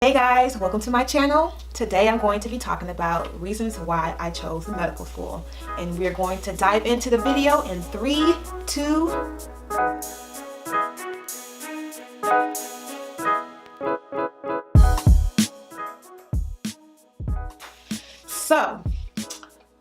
Hey guys, welcome to my channel. Today I'm going to be talking about reasons why I chose medical school. And we're going to dive into the video in 3, 2, so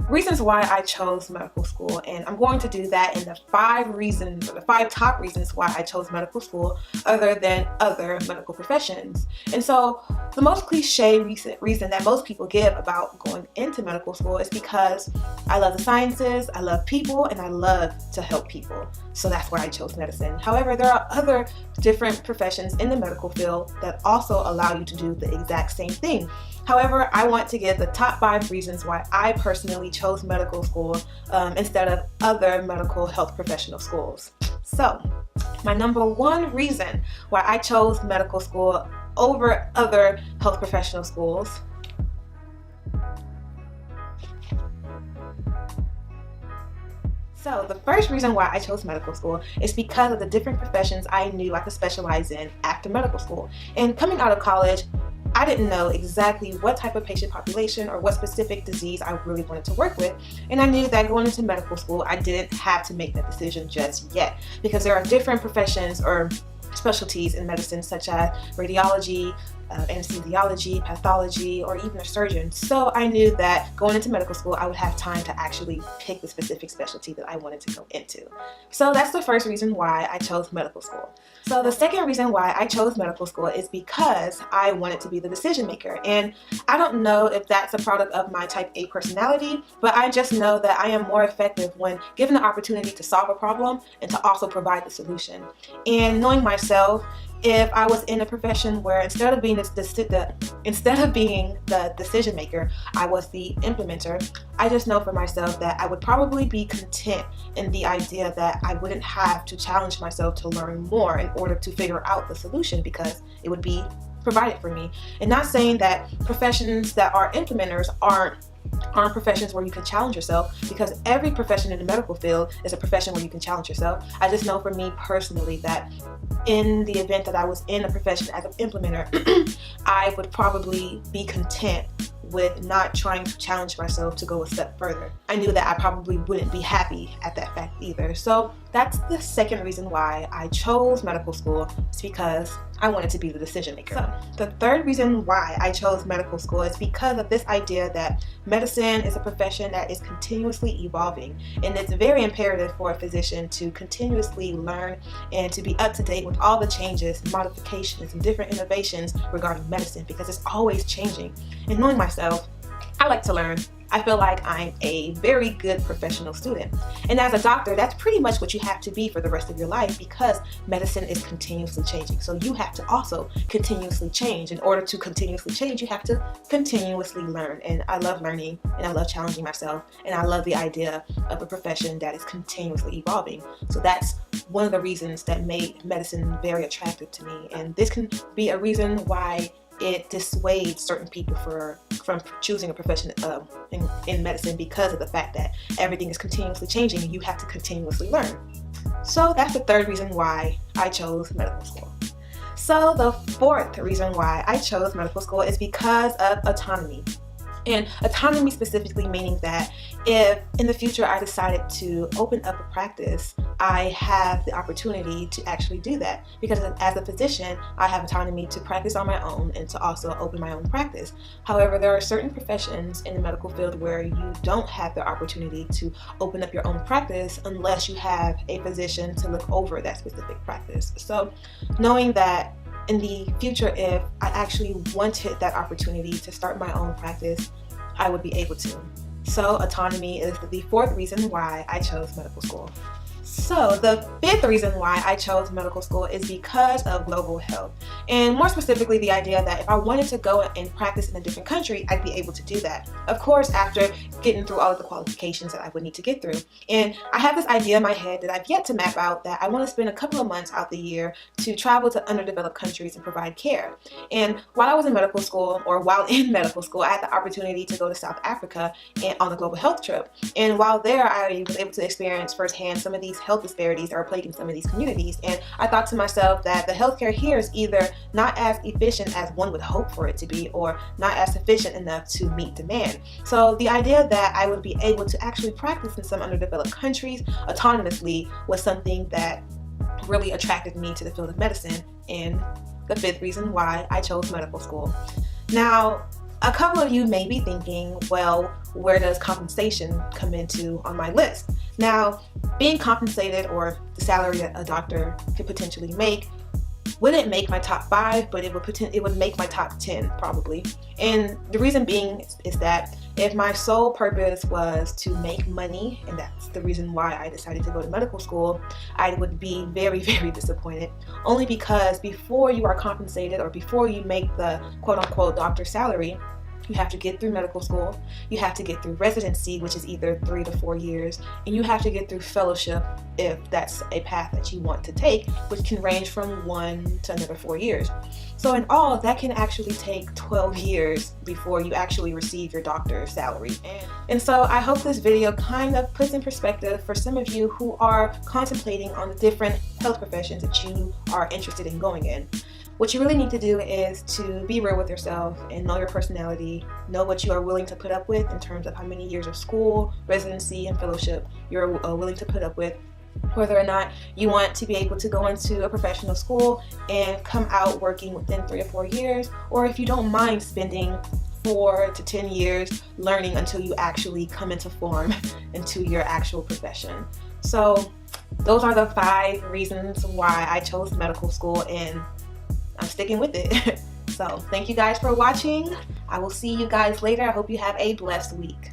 reasons why I chose medical school, and I'm going to do that in the 5 reasons, or the 5 top reasons why I chose medical school other than other medical professions. And so the most cliche reason that most people give about going into medical school is because I love the sciences, I love people, and I love to help people. So that's why I chose medicine. However, there are other different professions in the medical field that also allow you to do the exact same thing. However, I want to give the top 5 reasons why I personally chose medical school instead of other medical health professional schools. So, my number 1 reason why I chose medical school over other health professional schools . So the first reason why I chose medical school is because of the different professions I knew I could specialize in after medical school. And coming out of college, I didn't know exactly what type of patient population or what specific disease I really wanted to work with. And I knew that going into medical school, I didn't have to make that decision just yet, because there are different professions or specialties in medicine such as radiology, anesthesiology, pathology, or even a surgeon. So I knew that going into medical school, I would have time to actually pick the specific specialty that I wanted to go into. So that's the first reason why I chose medical school. So the second reason why I chose medical school is because I wanted to be the decision maker. And I don't know if that's a product of my type A personality, but I just know that I am more effective when given the opportunity to solve a problem and to also provide the solution. And knowing myself, if I was in a profession where instead of being the decision maker, I was the implementer, I just know for myself that I would probably be content in the idea that I wouldn't have to challenge myself to learn more in order to figure out the solution, because it would be provided for me. And not saying that professions that are implementers aren't professions where you can challenge yourself, because every profession in the medical field is a profession where you can challenge yourself. I just know for me personally that in the event that I was in a profession as an implementer, I would probably be content with not trying to challenge myself to go a step further. I knew that I probably wouldn't be happy at that fact either. So that's the second reason why I chose medical school. It's because I wanted to be the decision maker. So the third reason why I chose medical school is because of this idea that medicine is a profession that is continuously evolving, and it's very imperative for a physician to continuously learn and to be up to date with all the changes, modifications, and different innovations regarding medicine, because it's always changing. And knowing myself, I like to learn. I feel like I'm a very good professional student. And as a doctor, that's pretty much what you have to be for the rest of your life, because medicine is continuously changing. So you have to also continuously change. In order to continuously change, you have to continuously learn. And I love learning, and I love challenging myself, and I love the idea of a profession that is continuously evolving. So that's one of the reasons that made medicine very attractive to me. And this can be a reason why it dissuades certain people from choosing a profession in medicine, because of the fact that everything is continuously changing and you have to continuously learn. So that's the third reason why I chose medical school. So the fourth reason why I chose medical school is because of autonomy. And autonomy specifically meaning that if in the future I decided to open up a practice, I have the opportunity to actually do that, because as a physician, I have autonomy to practice on my own and to also open my own practice. However, there are certain professions in the medical field where you don't have the opportunity to open up your own practice unless you have a physician to look over that specific practice. So knowing that in the future, if I actually wanted that opportunity to start my own practice, I would be able to. So autonomy is the fourth reason why I chose medical school. So the fifth reason why I chose medical school is because of global health, and more specifically the idea that if I wanted to go and practice in a different country, I'd be able to do that. Of course, after getting through all of the qualifications that I would need to get through. And I have this idea in my head that I've yet to map out, that I want to spend a couple of months out the year to travel to underdeveloped countries and provide care. And while in medical school, I had the opportunity to go to South Africa and on a global health trip. And while there, I was able to experience firsthand some of these these health disparities that are plaguing some of these communities. And I thought to myself that the healthcare here is either not as efficient as one would hope for it to be, or not as sufficient enough to meet demand. So the idea that I would be able to actually practice in some underdeveloped countries autonomously was something that really attracted me to the field of medicine, and the fifth reason why I chose medical school. Now, a couple of you may be thinking, well, where does compensation come into on my list? Now, being compensated, or the salary that a doctor could potentially make, wouldn't make my top 5, but it would make my top 10 probably. And the reason being is that if my sole purpose was to make money, and that's the reason why I decided to go to medical school, I would be very, very disappointed. Only because before you are compensated, or before you make the quote-unquote doctor salary, you have to get through medical school, you have to get through residency, which is either 3 to 4 years, and you have to get through fellowship if that's a path that you want to take, which can range from 1 to another 4 years. So in all, that can actually take 12 years before you actually receive your doctor's salary. And so I hope this video kind of puts in perspective for some of you who are contemplating on the different health professions that you are interested in going in. What you really need to do is to be real with yourself and know your personality, know what you are willing to put up with in terms of how many years of school, residency, and fellowship you're willing to put up with, whether or not you want to be able to go into a professional school and come out working within 3 to 4 years, or if you don't mind spending 4 to 10 years learning until you actually come into form into your actual profession. So those are the 5 reasons why I chose medical school, and I'm sticking with it. So thank you guys for watching. I will see you guys later. I hope you have a blessed week.